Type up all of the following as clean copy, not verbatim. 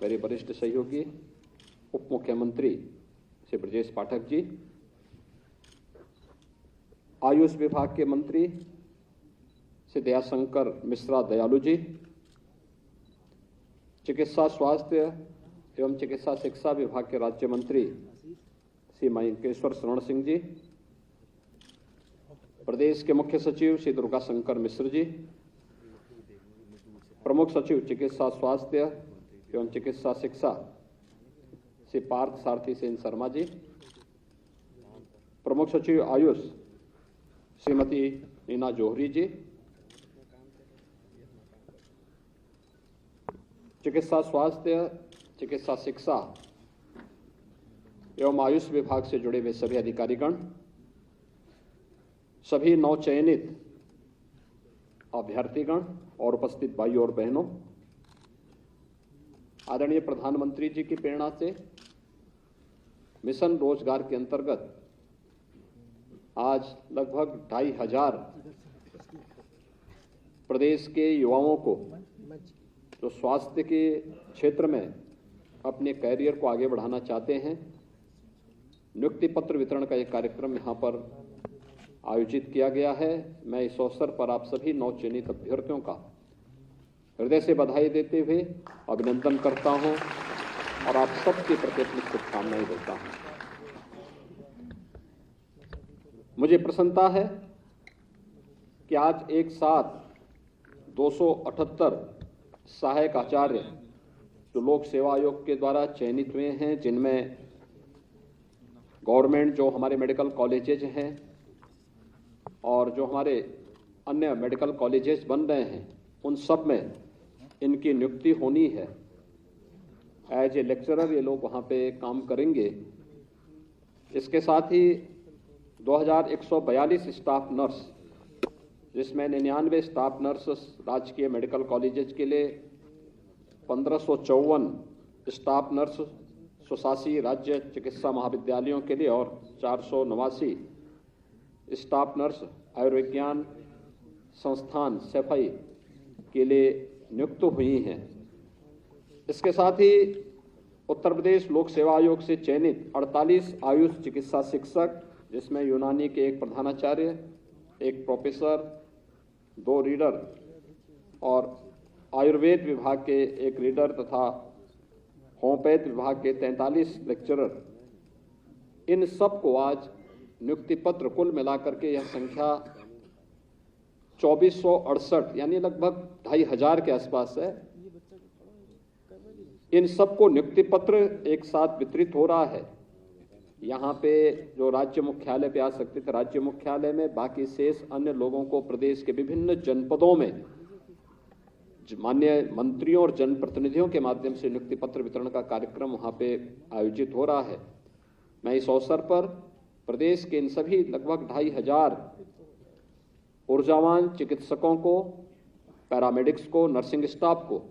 मेरे वरिष्ठ सहयोगी उप मुख्यमंत्री श्री ब्रजेश पाठक जी, आयुष विभाग के मंत्री श्री दयाशंकर मिश्रा दयालु जी, चिकित्सा स्वास्थ्य एवं चिकित्सा शिक्षा विभाग के राज्य मंत्री श्री मयंकेश्वर शरण सिंह जी, प्रदेश के मुख्य सचिव श्री दुर्गा शंकर मिश्र जी, प्रमुख सचिव चिकित्सा स्वास्थ्य एवं चिकित्सा शिक्षा श्री पार्थ सारथी सेन शर्मा जी, प्रमुख सचिव आयुष श्रीमती नीना जौहरी जी, चिकित्सा स्वास्थ्य चिकित्सा शिक्षा एवं आयुष विभाग से जुड़े हुए सभी अधिकारीगण, सभी नवचयनित अभ्यर्थीगण और उपस्थित भाइयों और बहनों, आदरणीय प्रधानमंत्री जी की प्रेरणा से मिशन रोजगार के अंतर्गत आज लगभग 2500 प्रदेश के युवाओं को जो स्वास्थ्य के क्षेत्र में अपने कैरियर को आगे बढ़ाना चाहते हैं, नियुक्ति पत्र वितरण का एक कार्यक्रम यहां पर आयोजित किया गया है। मैं इस अवसर पर आप सभी नवचयनित अभ्यर्थियों का हृदय से बधाई देते हुए अभिनंदन करता हूं और आप सबके प्रति अपनी शुभकामनाएं देता हूं। मुझे प्रसन्नता है कि आज एक साथ 278 सहायक आचार्य जो लोक सेवा आयोग के द्वारा चयनित हुए हैं, जिनमें गवर्नमेंट जो हमारे मेडिकल कॉलेजेज हैं और जो हमारे अन्य मेडिकल कॉलेजेस बन रहे हैं, उन सब में इनकी नियुक्ति होनी है। एज ए लेक्चरर ये लोग वहाँ पे काम करेंगे। इसके साथ ही 2142 स्टाफ नर्स, जिसमें 99 स्टाफ नर्स राजकीय मेडिकल कॉलेजेस के लिए, 1554 स्टाफ नर्स स्वशासी राज्य चिकित्सा महाविद्यालयों के लिए और 489 स्टाफ नर्स आयुर्विज्ञान संस्थान सफाई के लिए नियुक्त हुई हैं। इसके साथ ही उत्तर प्रदेश लोक सेवा आयोग से चयनित 48 आयुष चिकित्सा शिक्षक, जिसमें यूनानी के एक प्रधानाचार्य, एक प्रोफेसर, 2 रीडर और आयुर्वेद विभाग के एक रीडर तथा होम्योपैथ विभाग के 43 लेक्चरर, इन सबको आज नियुक्ति पत्र कुल मिलाकर के यह संख्या 2468 यानी लगभग 2500 के आसपास है। इन सबको नियुक्ति पत्र एक साथ वितरित हो रहा है। यहाँ पे जो राज्य मुख्यालय पे आ सकते थे राज्य मुख्यालय में, बाकी शेष अन्य लोगों को प्रदेश के विभिन्न जनपदों में माननीय मंत्रियों और जनप्रतिनिधियों के माध्यम से नियुक्ति पत्र वितरण का कार्यक्रम वहाँ पे आयोजित हो रहा है। मैं इस अवसर पर प्रदेश के इन सभी लगभग 2500 ऊर्जावान चिकित्सकों को, पैरामेडिक्स को, नर्सिंग स्टाफ को,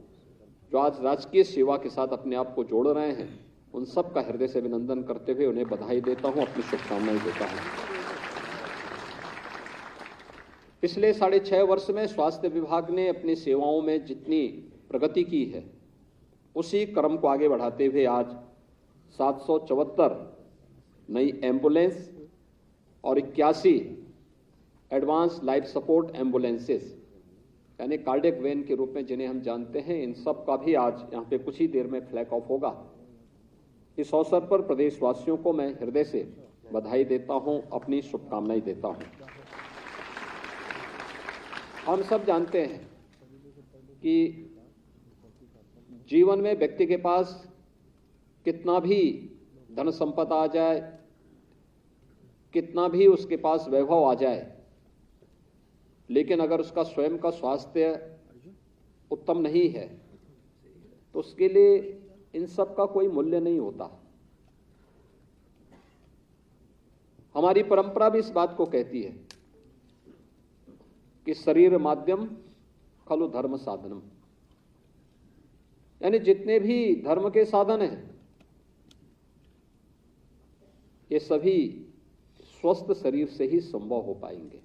जो आज राजकीय सेवा के साथ अपने आप को जोड़ रहे हैं, उन सब का हृदय से अभिनंदन करते हुए उन्हें बधाई देता हूं, अपनी शुभकामनाएं देता हूं। पिछले 6.5 वर्ष में स्वास्थ्य विभाग ने अपनी सेवाओं में जितनी प्रगति की है, उसी क्रम को आगे बढ़ाते हुए आज 774 नई एम्बुलेंस और 81 एडवांस लाइफ सपोर्ट एम्बुलेंसेस यानी कार्डियक वैन के रूप में जिन्हें हम जानते हैं, इन सब का भी आज यहाँ पे कुछ ही देर में फ्लैग ऑफ होगा। इस अवसर पर प्रदेशवासियों को मैं हृदय से बधाई देता हूं, अपनी शुभकामनाएं देता हूं। हम सब जानते हैं कि जीवन में व्यक्ति के पास कितना भी धन संपदा आ जाए, कितना भी उसके पास वैभव आ जाए, लेकिन अगर उसका स्वयं का स्वास्थ्य उत्तम नहीं है तो उसके लिए इन सब का कोई मूल्य नहीं होता। हमारी परंपरा भी इस बात को कहती है कि शरीर माध्यम खलु धर्म साधनम, यानी जितने भी धर्म के साधन हैं ये सभी स्वस्थ शरीर से ही संभव हो पाएंगे।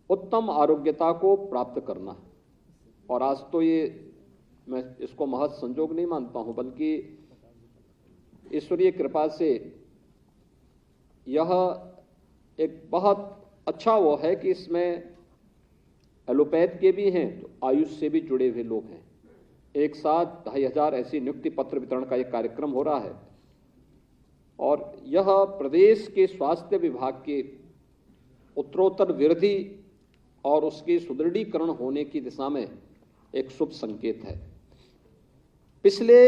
उत्तम आरोग्यता को प्राप्त करना, और आज तो ये मैं इसको महज संजोग नहीं मानता हूं, बल्कि ईश्वरीय कृपा से यह एक बहुत अच्छा वो है कि इसमें एलोपैथ के भी हैं तो आयुष से भी जुड़े हुए लोग हैं। एक साथ 2,500 ऐसी नियुक्ति पत्र वितरण का एक कार्यक्रम हो रहा है और यह प्रदेश के स्वास्थ्य विभाग के उत्तरोत्तर वृद्धि और उसके सुदृढ़ीकरण होने की दिशा में एक शुभ संकेत है। पिछले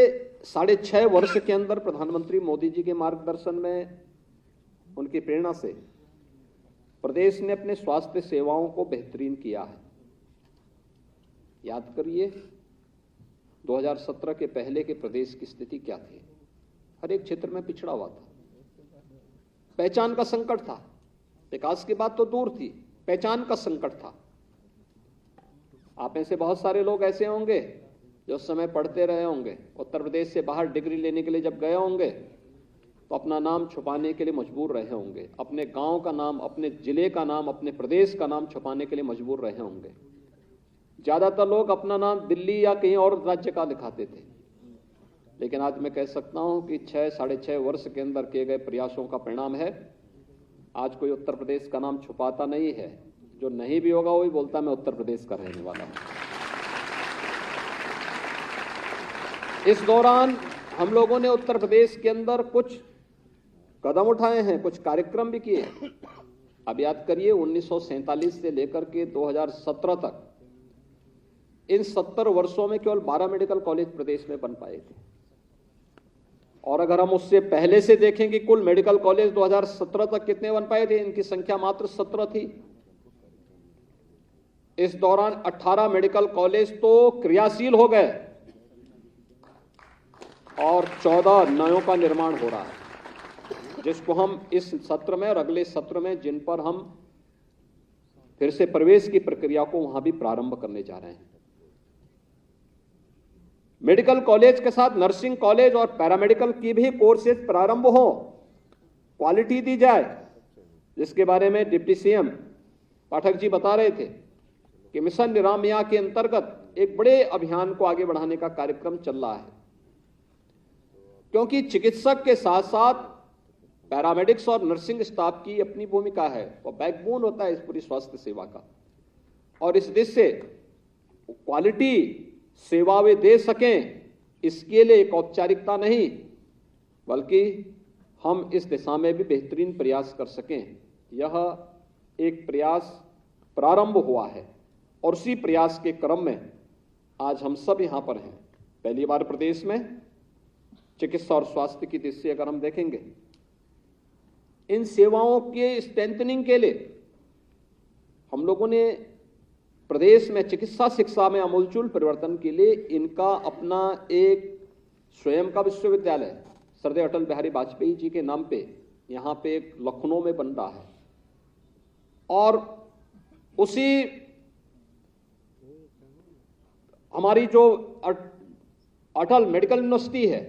6.5 वर्ष के अंदर प्रधानमंत्री मोदी जी के मार्गदर्शन में, उनकी प्रेरणा से प्रदेश ने अपने स्वास्थ्य सेवाओं को बेहतरीन किया है। याद करिए 2017 के पहले के प्रदेश की स्थिति क्या थी। हर एक क्षेत्र में पिछड़ा हुआ था, पहचान का संकट था। विकास की बात तो दूर थी, पहचान का संकट था। आप में से बहुत सारे लोग ऐसे होंगे जो उस समय पढ़ते रहे होंगे, उत्तर प्रदेश से बाहर डिग्री लेने के लिए जब गए होंगे तो अपना नाम छुपाने के लिए मजबूर रहे होंगे, अपने गांव का नाम, अपने जिले का नाम, अपने प्रदेश का नाम छुपाने के लिए मजबूर रहे होंगे। ज्यादातर लोग अपना नाम दिल्ली या कहीं और राज्य का दिखाते थे, लेकिन आज मैं कह सकता हूं कि 6-6.5 वर्ष के अंदर किए गए प्रयासों का परिणाम है। आज कोई उत्तर प्रदेश का नाम छुपाता नहीं है, जो नहीं भी होगा वही बोलता मैं उत्तर प्रदेश का रहने वाला हूं। इस दौरान हम लोगों ने उत्तर प्रदेश के अंदर कुछ कदम उठाए हैं, कुछ कार्यक्रम भी किए। अब याद करिए 1947 से लेकर के 2017 तक इन 70 वर्षों में केवल 12 मेडिकल कॉलेज प्रदेश में बन पाए थे। और अगर हम उससे पहले से देखें कि कुल मेडिकल कॉलेज 2017 तक कितने बन पाए थे, इनकी संख्या मात्र 17 थी। इस दौरान 18 मेडिकल कॉलेज तो क्रियाशील हो गए और 14 नयों का निर्माण हो रहा है, जिसको हम इस सत्र में और अगले सत्र में, जिन पर हम फिर से प्रवेश की प्रक्रिया को वहां भी प्रारंभ करने जा रहे हैं। मेडिकल कॉलेज के साथ नर्सिंग कॉलेज और पैरामेडिकल की भी कोर्सेज प्रारंभ हो, क्वालिटी दी जाए, जिसके बारे में डिप्टी सीएम पाठक जी बता रहे थे कि मिशन निरामया के अंतर्गत एक बड़े अभियान को आगे बढ़ाने का कार्यक्रम चल रहा है। क्योंकि चिकित्सक के साथ साथ पैरामेडिक्स और नर्सिंग स्टाफ की अपनी भूमिका है, वो बैकबोन होता है इस पूरी स्वास्थ्य सेवा का। और इस देश से क्वालिटी सेवा वे दे सकें, इसके लिए एक औपचारिकता नहीं, बल्कि हम इस दिशा में भी बेहतरीन प्रयास कर सकें, यह एक प्रयास प्रारंभ हुआ है। और उसी प्रयास के क्रम में आज हम सब यहां पर हैं। पहली बार प्रदेश में चिकित्सा और स्वास्थ्य की दृष्टि से अगर हम देखेंगे, इन सेवाओं के स्ट्रेंथनिंग के लिए हम लोगों ने प्रदेश में चिकित्सा शिक्षा में आमूलचूल परिवर्तन के लिए इनका अपना एक स्वयं का विश्वविद्यालय सरदार अटल बिहारी वाजपेयी जी के नाम पे यहां पे एक लखनऊ में बन रहा है। और उसी हमारी जो अटल मेडिकल यूनिवर्सिटी है,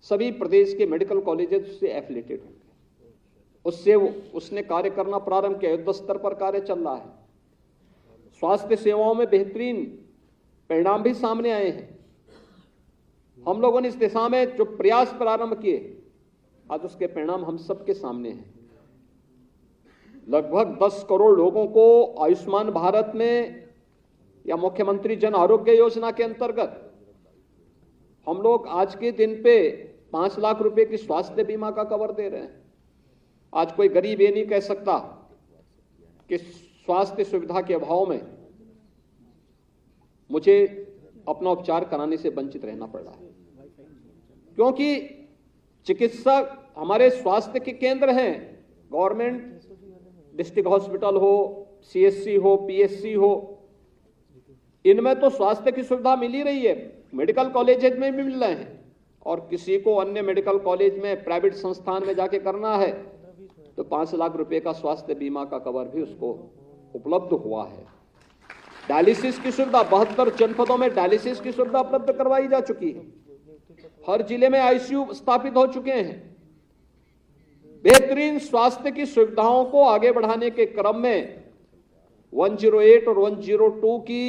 सभी प्रदेश के मेडिकल कॉलेजेस से एफिलिएटेड होंगे। उससे उसने कार्य करना प्रारंभ किया, युद्ध स्तर पर कार्य चल रहा है। स्वास्थ्य सेवाओं में बेहतरीन परिणाम भी सामने आए हैं। हम लोगों ने इस दिशा में जो प्रयास प्रारंभ किए, आज उसके परिणाम हम सबके सामने हैं। लगभग 10 करोड़ लोगों को आयुष्मान भारत में या मुख्यमंत्री जन आरोग्य योजना के अंतर्गत हम लोग आज के दिन पे 5 लाख रुपए की स्वास्थ्य बीमा का कवर दे रहे हैं। आज कोई गरीब ये नहीं कह सकता कि स्वास्थ्य सुविधा के अभाव में मुझे अपना उपचार कराने से वंचित रहना पड़ रहा है, क्योंकि चिकित्सक हमारे स्वास्थ्य के केंद्र हैं। गवर्नमेंट डिस्ट्रिक्ट हॉस्पिटल हो, सीएससी हो, पीएससी हो, इनमें तो स्वास्थ्य की सुविधा मिल ही रही है, मेडिकल कॉलेज में भी मिल रहे हैं। और किसी को अन्य मेडिकल कॉलेज में, प्राइवेट संस्थान में जाके करना है तो 5 लाख रुपए का स्वास्थ्य बीमा का कवर भी उसको उपलब्ध हुआ है। डायलिसिस की सुविधा 72 जनपदों में डायलिसिस की सुविधा उपलब्ध करवाई जा चुकी है। हर जिले में आईसीयू स्थापित हो चुके हैं। बेहतरीन स्वास्थ्य की सुविधाओं को आगे बढ़ाने के क्रम में 108 और 102 की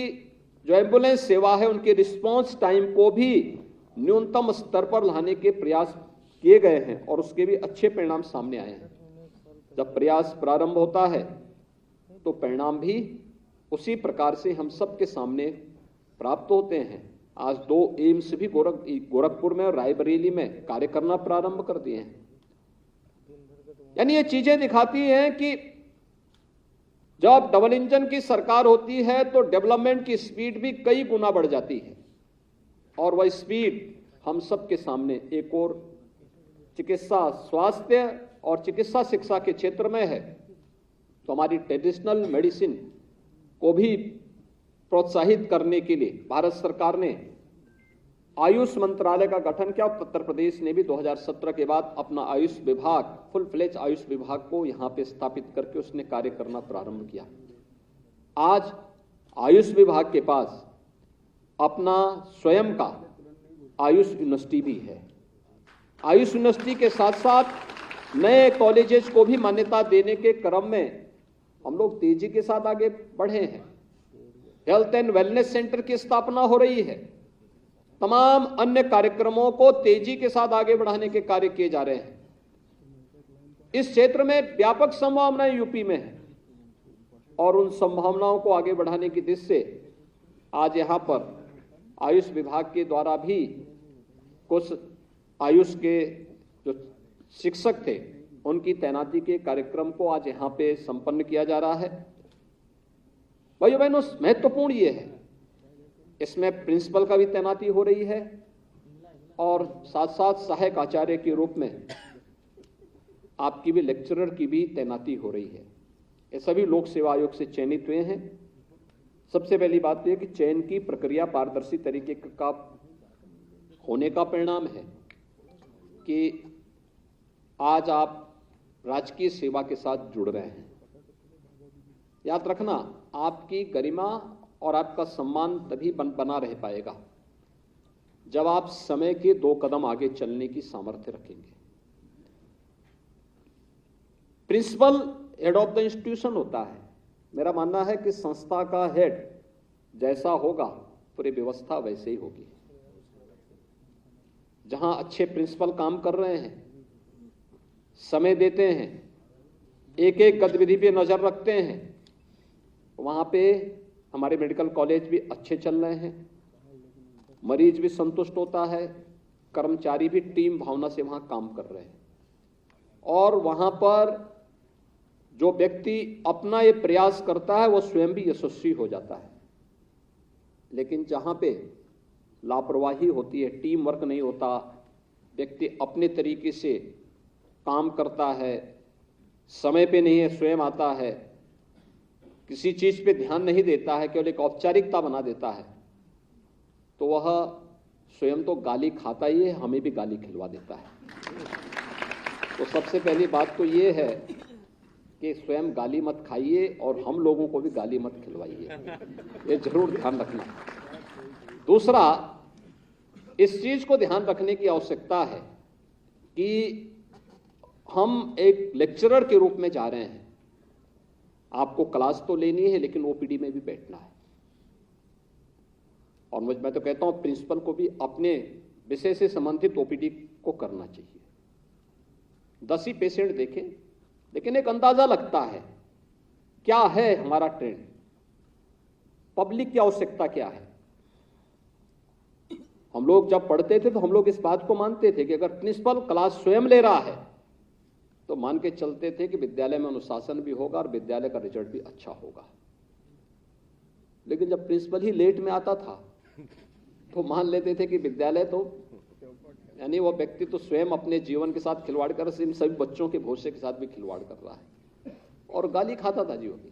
जो एम्बुलेंस सेवा है उनके रिस्पांस टाइम को भी न्यूनतम स्तर पर लाने के प्रयास किए गए हैं और उसके भी अच्छे परिणाम सामने आए हैं। जब प्रयास प्रारंभ होता है तो परिणाम भी उसी प्रकार से हम सबके सामने प्राप्त होते हैं। आज 2 एम्स भी गोरखपुर में और रायबरेली में कार्य करना प्रारंभ कर दिए हैं। यानी ये चीजें दिखाती हैं कि जब डबल इंजन की सरकार होती है तो डेवलपमेंट की स्पीड भी कई गुना बढ़ जाती है और वह स्पीड हम सबके सामने एक और चिकित्सा स्वास्थ्य और चिकित्सा शिक्षा के क्षेत्र में है। तो हमारी ट्रेडिशनल मेडिसिन को भी प्रोत्साहित करने के लिए भारत सरकार ने आयुष मंत्रालय का गठन किया। उत्तर प्रदेश ने भी 2017 के बाद अपना आयुष विभाग, फुल फ्लेज आयुष विभाग को यहां पे स्थापित करके उसने कार्य करना प्रारंभ किया। आज आयुष विभाग के पास अपना स्वयं का आयुष यूनिवर्सिटी भी है। आयुष यूनिवर्सिटी के साथ साथ नए कॉलेजेस को भी मान्यता देने के क्रम में हम लोग तेजी के साथ आगे बढ़े हैं। हेल्थ एंड वेलनेस सेंटर की स्थापना हो रही है। तमाम अन्य कार्यक्रमों को तेजी के साथ आगे बढ़ाने के कार्य किए जा रहे हैं। इस क्षेत्र में व्यापक संभावनाएं यूपी में है और उन संभावनाओं को आगे बढ़ाने की दिशा से आज यहां पर आयुष विभाग के द्वारा भी कुछ आयुष के जो शिक्षक थे उनकी तैनाती के कार्यक्रम को आज यहां पे संपन्न किया जा रहा है। भाइयों बहनों, महत्वपूर्ण ये है, इसमें प्रिंसिपल का भी तैनाती हो रही है और साथ साथ सहायक आचार्य के रूप में आपकी भी लेक्चरर की भी तैनाती हो रही है। ये सभी लोक सेवा आयोग से चयनित हुए हैं। सबसे पहली बात तो यह कि चयन की प्रक्रिया पारदर्शी तरीके का होने का परिणाम है कि आज आप राजकीय सेवा के साथ जुड़ रहे हैं। याद रखना, आपकी गरिमा और आपका सम्मान तभी बना रह पाएगा जब आप समय के 2 कदम आगे चलने की सामर्थ्य रखेंगे। Principal head of the institution होता है। मेरा मानना है कि संस्था का हेड जैसा होगा पूरी व्यवस्था वैसे ही होगी। जहां अच्छे प्रिंसिपल काम कर रहे हैं, समय देते हैं, एक एक गतिविधि पे नजर रखते हैं, वहां पे हमारे मेडिकल कॉलेज भी अच्छे चल रहे हैं, मरीज भी संतुष्ट होता है, कर्मचारी भी टीम भावना से वहां काम कर रहे हैं और वहां पर जो व्यक्ति अपना ये प्रयास करता है वो स्वयं भी यशस्वी हो जाता है। लेकिन जहां पे लापरवाही होती है, टीम वर्क नहीं होता, व्यक्ति अपने तरीके से काम करता है, समय पे नहीं है, स्वयं आता है, किसी चीज पे ध्यान नहीं देता है, केवल एक औपचारिकता बना देता है, तो वह स्वयं तो गाली खाता ही है, हमें भी गाली खिलवा देता है। तो सबसे पहली बात तो ये है कि स्वयं गाली मत खाइए और हम लोगों को भी गाली मत खिलवाइए, ये जरूर ध्यान रखना। दूसरा, इस चीज को ध्यान रखने की आवश्यकता है कि हम एक लेक्चरर के रूप में जा रहे हैं, आपको क्लास तो लेनी है लेकिन ओपीडी में भी बैठना है। और मैं तो कहता हूं प्रिंसिपल को भी अपने विषय से संबंधित ओपीडी को करना चाहिए। 10 ही पेशेंट देखें लेकिन एक अंदाजा लगता है क्या है हमारा ट्रेंड, पब्लिक की आवश्यकता क्या है। हम लोग जब पढ़ते थे तो हम लोग इस बात को मानते थे कि अगर प्रिंसिपल क्लास स्वयं ले रहा है तो मान के चलते थे कि विद्यालय में अनुशासन भी होगा और विद्यालय का रिजल्ट भी अच्छा होगा। लेकिन जब प्रिंसिपल ही लेट में आता था तो मान लेते थे कि विद्यालय तो यानी वो व्यक्ति तो स्वयं अपने जीवन के साथ खिलवाड़ कर इन सभी बच्चों के भविष्य के साथ भी खिलवाड़ कर रहा है और गाली खाता था जीवन की।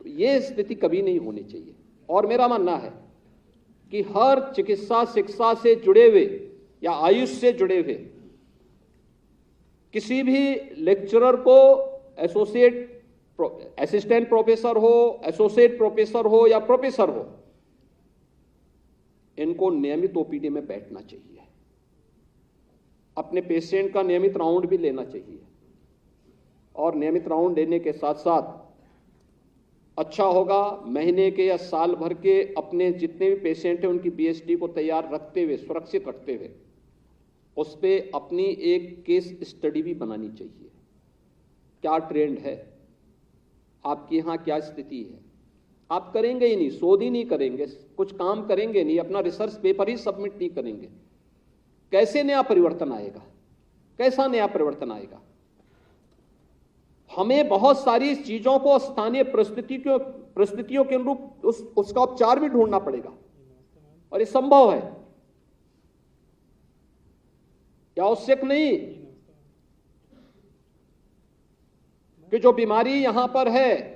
तो ये स्थिति कभी नहीं होनी चाहिए। और मेरा मानना है कि हर चिकित्सा शिक्षा से जुड़े हुए या आयुष से जुड़े हुए किसी भी लेक्चरर को असिस्टेंट प्रोफेसर हो, एसोसिएट प्रोफेसर हो या प्रोफेसर हो, इनको नियमित ओपीडी में बैठना चाहिए, अपने पेशेंट का नियमित राउंड भी लेना चाहिए और नियमित राउंड लेने के साथ साथ अच्छा होगा महीने के या साल भर के अपने जितने भी पेशेंट हैं उनकी बीएसटी को तैयार रखते हुए, सुरक्षित रखते हुए, उस पर अपनी एक केस स्टडी भी बनानी चाहिए। क्या ट्रेंड है, आपके यहां क्या स्थिति है। आप करेंगे ही नहीं, शोध ही नहीं करेंगे, कुछ काम करेंगे नहीं, अपना रिसर्च पेपर ही सबमिट नहीं करेंगे, कैसे नया परिवर्तन आएगा, कैसा नया परिवर्तन आएगा। हमें बहुत सारी चीजों को स्थानीय परिस्थितियों के अनुरूप उसका उपचार भी ढूंढना पड़ेगा, और ये संभव है, या आवश्यक नहीं कि जो बीमारी यहां पर है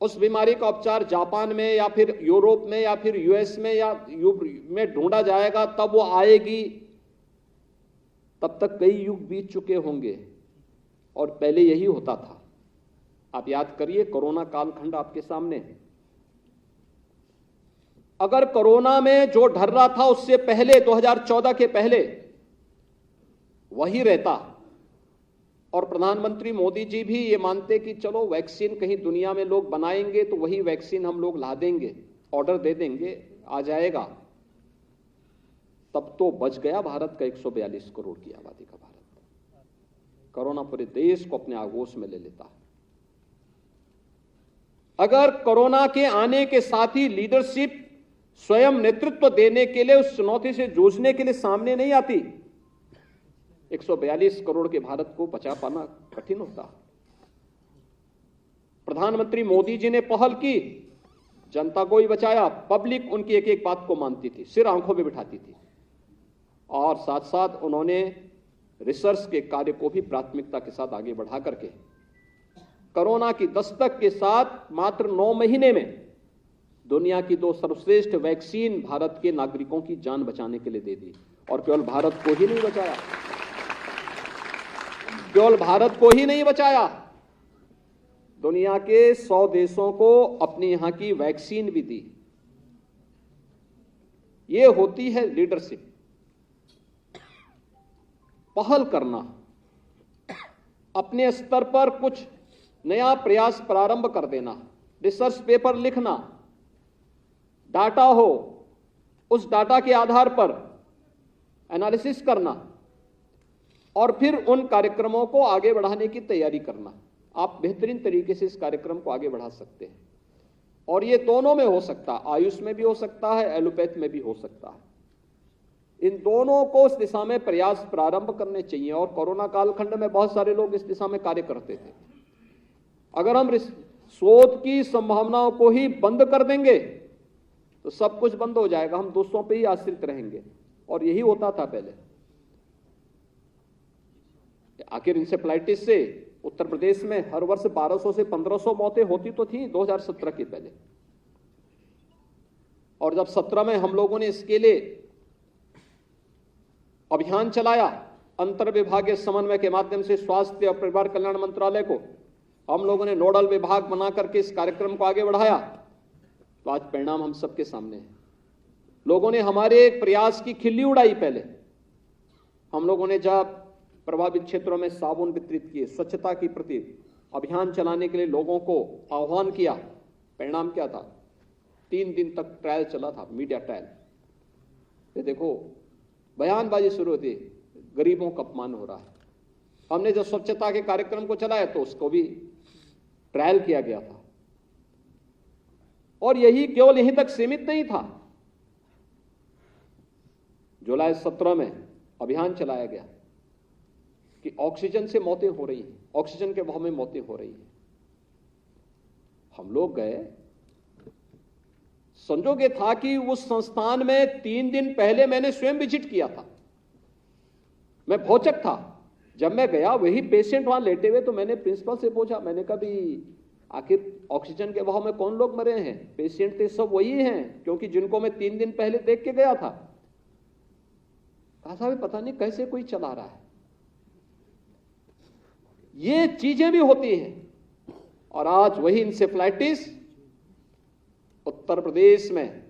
उस बीमारी का उपचार जापान में या फिर यूरोप में या फिर यूएस में या में ढूंढा जाएगा, तब वो आएगी। तब तक कई युग बीत चुके होंगे, और पहले यही होता था। आप याद करिए, कोरोना कालखंड आपके सामने है। अगर कोरोना में जो ढल रहा था उससे पहले, 2014 के पहले वही रहता, और प्रधानमंत्री मोदी जी भी ये मानते कि चलो वैक्सीन कहीं दुनिया में लोग बनाएंगे तो वही वैक्सीन हम लोग ला देंगे, ऑर्डर दे देंगे, आ जाएगा, तब तो बच गया भारत का 142 करोड़ की आबादी का भारत। कोरोना पूरे देश को अपने आगोश में ले लेता है। अगर कोरोना के आने के साथ ही लीडरशिप स्वयं नेतृत्व देने के लिए, उस चुनौती से जूझने के लिए सामने नहीं आती, 142 करोड़ के भारत को बचा पाना कठिन होता। प्रधानमंत्री मोदी जी ने पहल की, जनता को ही बचाया, पब्लिक उनकी एक एक बात को मानती थी, सिर आंखों में बिठाती थी, और साथ साथ उन्होंने रिसर्च के कार्य को भी प्राथमिकता के साथ आगे बढ़ा करके कोरोना की दस्तक के साथ मात्र 9 महीने में दुनिया की 2 सर्वश्रेष्ठ वैक्सीन भारत के नागरिकों की जान बचाने के लिए दे दी। और केवल भारत को ही नहीं बचाया, केवल भारत को ही नहीं बचाया, दुनिया के 100 देशों को अपनी यहां की वैक्सीन भी दी। यह होती है लीडरशिप, पहल करना, अपने स्तर पर कुछ नया प्रयास प्रारंभ कर देना, रिसर्च पेपर लिखना, डाटा हो, उस डाटा के आधार पर एनालिसिस करना, और फिर उन कार्यक्रमों को आगे बढ़ाने की तैयारी करना। आप बेहतरीन तरीके से इस कार्यक्रम को आगे बढ़ा सकते हैं, और ये दोनों में हो सकता है, आयुष में भी हो सकता है, एलोपैथ में भी हो सकता है। इन दोनों को इस दिशा में प्रयास प्रारंभ करने चाहिए, और कोरोना कालखंड में बहुत सारे लोग इस दिशा में कार्य करते थे। अगर हम शोध की संभावनाओं को ही बंद कर देंगे तो सब कुछ बंद हो जाएगा, हम दूसरों पे ही आश्रित रहेंगे, और यही होता था पहले। आखिर इंसेफ्लाइटिस से उत्तर प्रदेश में हर वर्ष 1200 से 1500 मौतें होती तो थी 2017 के पहले, और जब 17 में हम लोगों ने इसके लिए अभियान चलाया, अंतर विभागीय समन्वय के माध्यम से स्वास्थ्य और परिवार कल्याण मंत्रालय को हम लोगों ने नोडल विभाग बना करके इस कार्यक्रम को आगे बढ़ाया, तो आज परिणाम हम सबके सामने है। लोगों ने हमारे एक प्रयास की खिल्ली उड़ाई। पहले हम लोगों ने जब प्रभावित क्षेत्रों में साबुन वितरित किए, स्वच्छता के प्रति अभियान चलाने के लिए लोगों को आह्वान किया, परिणाम क्या था? 3 दिन तक ट्रायल चला था, मीडिया ट्रायल। ये देखो, बयानबाजी शुरू होती, गरीबों का अपमान हो रहा है। हमने जो स्वच्छता के कार्यक्रम को चलाया तो उसको भी ट्रायल किया गया था, और यही केवल यहीं तक सीमित नहीं था। जुलाई 17 में अभियान चलाया गया कि ऑक्सीजन से मौतें हो रही हैं, ऑक्सीजन के अभाव में मौतें हो रही हैं। हम लोग गए, संजोग ये था कि उस संस्थान में 3 दिन पहले मैंने स्वयं विजिट किया था। मैं भौचक था जब मैं गया, वही पेशेंट वहां लेटे हुए, तो मैंने प्रिंसिपल से पूछा, मैंने कहा भी आखिर ऑक्सीजन के अभाव में कौन लोग मरे हैं? पेशेंट थे सब वही हैं, क्योंकि जिनको मैं 3 दिन पहले देख के गया था। कहा साहब पता नहीं कैसे कोई चला रहा है। ये चीजें भी होती हैं, और आज वही इंसेफ्लाइटिस उत्तर प्रदेश में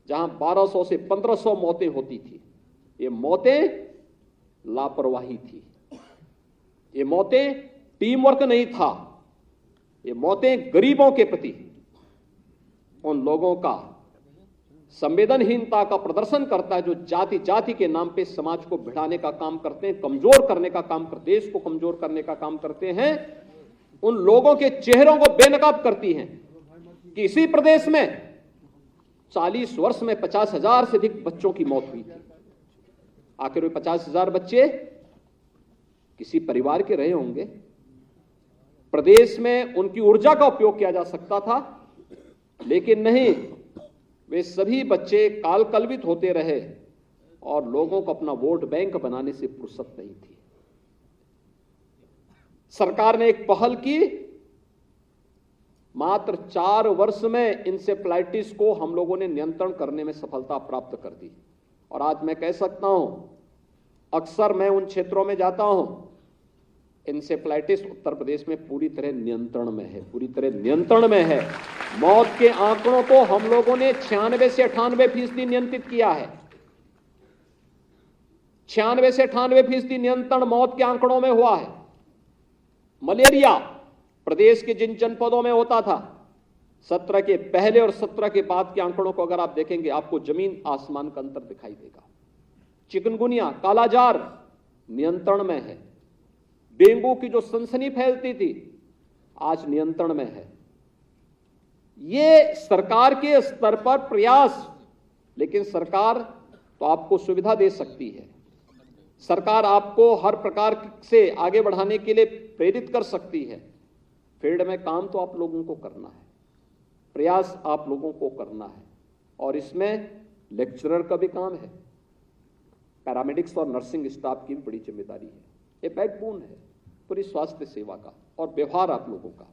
जहां 1200 से 1500 मौतें होती थी, ये मौतें लापरवाही थी, ये मौतें टीम वर्क नहीं था, ये मौतें गरीबों के प्रति उन लोगों का संवेदनहीनता का प्रदर्शन करता है जो जाति जाति के नाम पे समाज को भिड़ाने का काम करते हैं, कमजोर करने का काम करते, देश को कमजोर करने का काम करते हैं। उन लोगों के चेहरों को बेनकाब करती हैं कि इसी प्रदेश में 40 वर्ष में 50,000 से अधिक बच्चों की मौत हुई थी। आखिर वे 50,000 बच्चे किसी परिवार के रहे होंगे। प्रदेश में उनकी ऊर्जा का उपयोग किया जा सकता था, लेकिन नहीं, वे सभी बच्चे कालकलवित होते रहे और लोगों को अपना वोट बैंक बनाने से फुर्सत नहीं थी। सरकार ने एक पहल की, मात्र 4 वर्ष में इंसेफ्लाइटिस को हम लोगों ने नियंत्रण करने में सफलता प्राप्त कर दी। और आज मैं कह सकता हूं, अक्सर मैं उन क्षेत्रों में जाता हूं, इंसेफ्लाइटिस उत्तर प्रदेश में पूरी तरह नियंत्रण में है, पूरी तरह नियंत्रण में है। मौत के आंकड़ों को हम लोगों ने 96 से 98% नियंत्रित किया है। 96 से 98% नियंत्रण मौत के आंकड़ों में हुआ है। मलेरिया प्रदेश के जिन जनपदों में होता था, 17 के पहले और 17 के बाद के आंकड़ों को अगर आप देखेंगे, आपको जमीन आसमान का अंतर दिखाई देगा। चिकनगुनिया, कालाजार नियंत्रण में है। डेंगू की जो सनसनी फैलती थी, आज नियंत्रण में है। ये सरकार के स्तर पर प्रयास, लेकिन सरकार तो आपको सुविधा दे सकती है, सरकार आपको हर प्रकार से आगे बढ़ाने के लिए प्रेरित कर सकती है। फील्ड में काम तो आप लोगों को करना है, प्रयास आप लोगों को करना है, और इसमें लेक्चरर का भी काम है, पैरामेडिक्स और नर्सिंग स्टाफ की भी बड़ी जिम्मेदारी है। ये बैकबोन है पूरी स्वास्थ्य सेवा का। और व्यवहार आप लोगों का,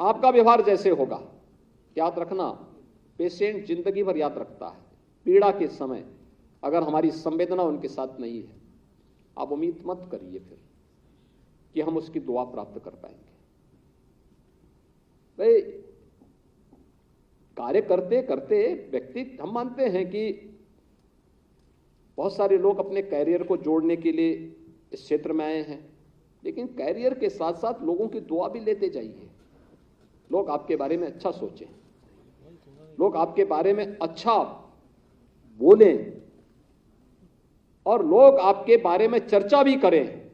आपका व्यवहार जैसे होगा, याद रखना, पेशेंट जिंदगी भर याद रखता है। पीड़ा के समय अगर हमारी संवेदना उनके साथ नहीं है, आप उम्मीद मत करिए फिर कि हम उसकी दुआ प्राप्त कर पाएंगे। भाई, कार्य करते करते व्यक्ति, हम मानते हैं कि बहुत सारे लोग अपने कैरियर को जोड़ने के लिए इस क्षेत्र में आए हैं, लेकिन कैरियर के साथ साथ लोगों की दुआ भी लेते जाइए। लोग आपके बारे में अच्छा सोचें, लोग आपके बारे में अच्छा बोलें, और लोग आपके बारे में चर्चा भी करें।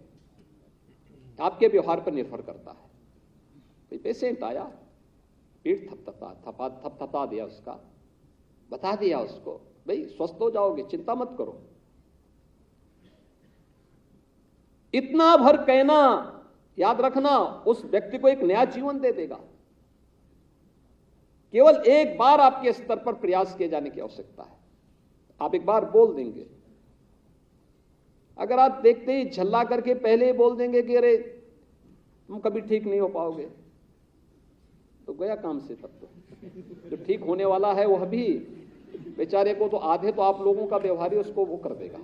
आपके व्यवहार पर निर्भर करता है। पेशेंट आया, पीठ थपथपा दिया, उसका बता दिया उसको, भाई स्वस्थ हो जाओगे, चिंता मत करो। इतना भर कहना, याद रखना, उस व्यक्ति को एक नया जीवन दे देगा। केवल एक बार आपके स्तर पर प्रयास किए जाने की आवश्यकता है। आप एक बार बोल देंगे, अगर आप देखते ही झल्ला करके पहले ही बोल देंगे कि अरे तुम कभी ठीक नहीं हो पाओगे, तो गया काम से। तब तो जो ठीक होने वाला है वह भी बेचारे को तो आधे तो आप लोगों का व्यवहार ही उसको वो कर देगा।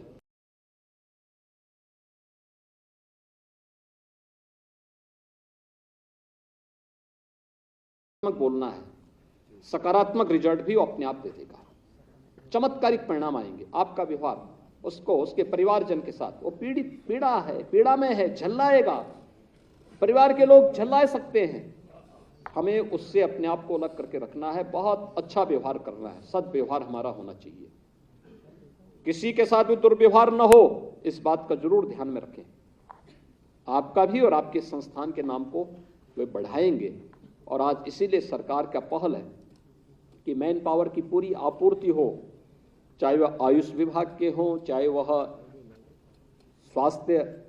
बोलना है, सकारात्मक रिजल्ट भी वो अपने आप दे देगा, चमत्कारिक परिणाम आएंगे। आपका व्यवहार उसको, उसके परिवारजन के साथ, वो पीड़ा है, पीड़ा में है, झल्लाएगा, परिवार के लोग झल्ला सकते हैं। हमें उससे अपने आप को अलग करके रखना है, बहुत अच्छा व्यवहार करना है, सद्व्यवहार हमारा होना चाहिए, किसी के साथ भी दुर्व्यवहार न हो, इस बात का जरूर ध्यान में रखें। आपका भी और आपके संस्थान के नाम को वे बढ़ाएंगे। और आज इसीलिए सरकार का पहल है कि मैन पावर की पूरी आपूर्ति हो, चाहे वह आयुष विभाग के हों, चाहे वह स्वास्थ्य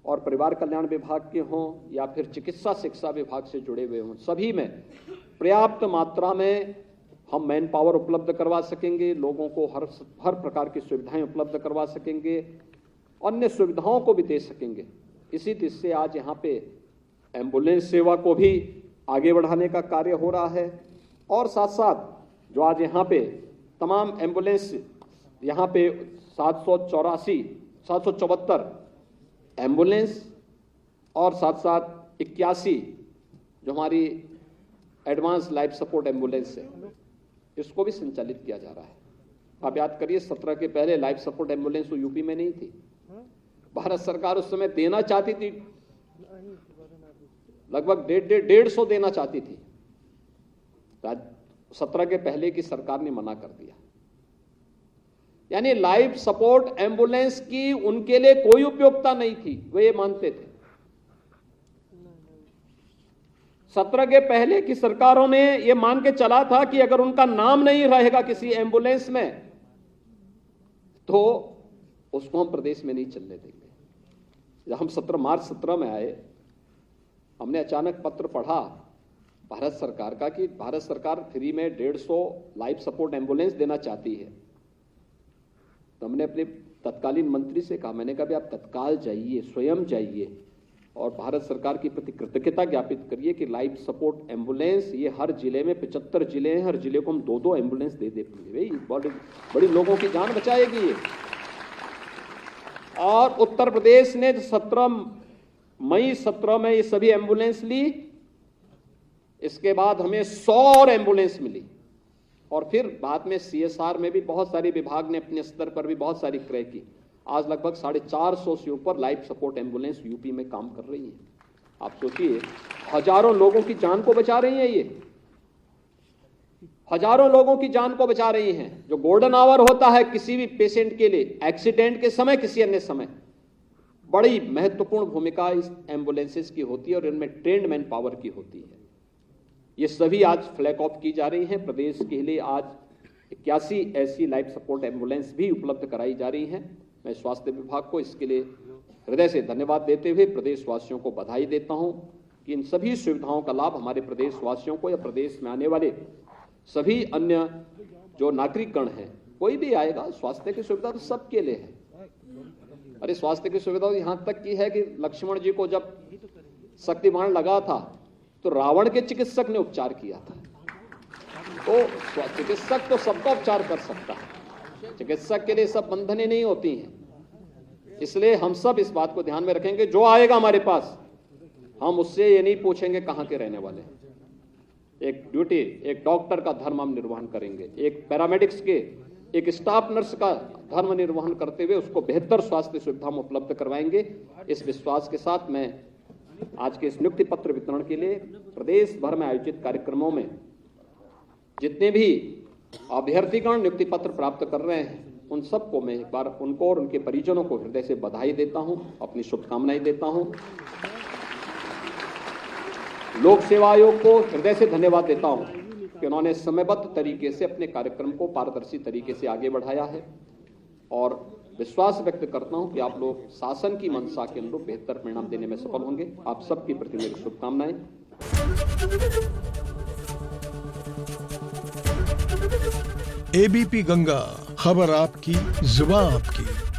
और परिवार कल्याण विभाग के हों, या फिर चिकित्सा शिक्षा विभाग से जुड़े हुए हों, सभी में पर्याप्त मात्रा में हम मैन पावर उपलब्ध करवा सकेंगे, लोगों को हर प्रकार की सुविधाएं उपलब्ध करवा सकेंगे, अन्य सुविधाओं को भी दे सकेंगे। इसी तरह से आज यहाँ पे एम्बुलेंस सेवा को भी आगे बढ़ाने का कार्य हो रहा है, और साथ साथ जो आज यहाँ पे तमाम एम्बुलेंस, यहाँ पे 774 एम्बुलेंस और साथ साथ 81 जो हमारी एडवांस लाइफ सपोर्ट एम्बुलेंस है, इसको भी संचालित किया जा रहा है। आप याद करिए, 17 के पहले लाइफ सपोर्ट एम्बुलेंस तो यूपी में नहीं थी। भारत सरकार उस समय देना चाहती थी, लगभग 150 देना चाहती थी। 17 के पहले की सरकार ने मना कर दिया। यानी लाइफ सपोर्ट एम्बुलेंस की उनके लिए कोई उपयोगिता नहीं थी, वे ये मानते थे। 17 के पहले की सरकारों ने यह मान के चला था कि अगर उनका नाम नहीं रहेगा किसी एम्बुलेंस में तो उसको हम प्रदेश में नहीं चलने देंगे। जब हम मार्च 17 में आए, हमने अचानक पत्र पढ़ा भारत सरकार का कि भारत सरकार फ्री में 150 लाइफ सपोर्ट एम्बुलेंस देना चाहती है। तो हमने अपने तत्कालीन मंत्री से कहा, मैंने कहा भी आप तत्काल जाइए, स्वयं जाइए और भारत सरकार की प्रति कृतज्ञता ज्ञापित करिए कि लाइफ सपोर्ट एम्बुलेंस ये हर जिले में 75 जिले हैं, हर जिले को हम 2-2 एम्बुलेंस दे देंगे। भाई बड़ी लोगों की जान बचाएगी ये। और उत्तर प्रदेश ने 17 मई में ये सभी एम्बुलेंस ली। इसके बाद हमें 100 और एम्बुलेंस मिली और फिर बाद में CSR में भी बहुत सारी विभाग ने अपने स्तर पर भी बहुत सारी क्रय की। आज लगभग 450 से ऊपर लाइफ सपोर्ट एम्बुलेंस यूपी में काम कर रही है। आप सोचिए, हजारों लोगों की जान को बचा रही हैं, ये हजारों लोगों की जान को बचा रही हैं। जो गोल्डन आवर होता है किसी भी पेशेंट के लिए, एक्सीडेंट के समय, किसी अन्य समय, बड़ी महत्वपूर्ण भूमिका इस एम्बुलेंसेस की होती है और इनमें ट्रेन्ड मैन पावर की होती है। ये सभी आज फ्लैग ऑफ की जा रही हैं। प्रदेश के लिए आज 81 ऐसी लाइफ सपोर्ट एम्बुलेंस भी उपलब्ध कराई जा रही हैं। मैं स्वास्थ्य विभाग को इसके लिए हृदय से धन्यवाद देते हुए प्रदेशवासियों को बधाई देता हूं कि इन सभी सुविधाओं का लाभ हमारे प्रदेशवासियों को या प्रदेश में आने वाले सभी अन्य जो नागरिकगण हैं, कोई भी आएगा, स्वास्थ्य की सुविधा तो सबके लिए है। अरे स्वास्थ्य की सुविधा यहां तक की है कि लक्ष्मण जी को जब शक्तिबाण लगा था तो रावण के चिकित्सक ने उपचार किया था। तो चिकित्सक तो सबका उपचार कर सकता है, चिकित्सक के लिए सब बंधनें नहीं होती हैं। इसलिए हम सब इस बात को ध्यान में रखेंगे, जो आएगा हमारे पास हम उससे ये नहीं पूछेंगे कहां के रहने वाले हैं। एक ड्यूटी, एक डॉक्टर का धर्म हम निर्वहन करेंगे, एक पैरामेडिक्स के, एक स्टाफ नर्स का धर्म निर्वहन करते हुए उसको बेहतर स्वास्थ्य सुविधा हम उपलब्ध करवाएंगे। इस विश्वास के साथ मैं आज के इस नियुक्ति पत्र वितरण के लिए प्रदेश भर में आयोजित कार्यक्रमों में जितने भी अभ्यर्थीगण नियुक्ति पत्र प्राप्त कर रहे हैं, उन सबको मैं एक बार उनको और उनके परिजनों को हृदय से बधाई देता हूं, अपनी शुभकामनाएं देता हूं। लोक सेवा आयोग को हृदय से धन्यवाद देता हूं कि उन्होंने समयबद्ध तरीके से अपने कार्यक्रम को पारदर्शी तरीके से आगे बढ़ाया है और विश्वास व्यक्त करता हूं कि आप लोग शासन की मंशा के अनुरूप बेहतर परिणाम देने में सफल होंगे। आप सबके प्रति मेरी शुभकामनाएं। ABP गंगा, खबर आपकी, जुबान आपकी।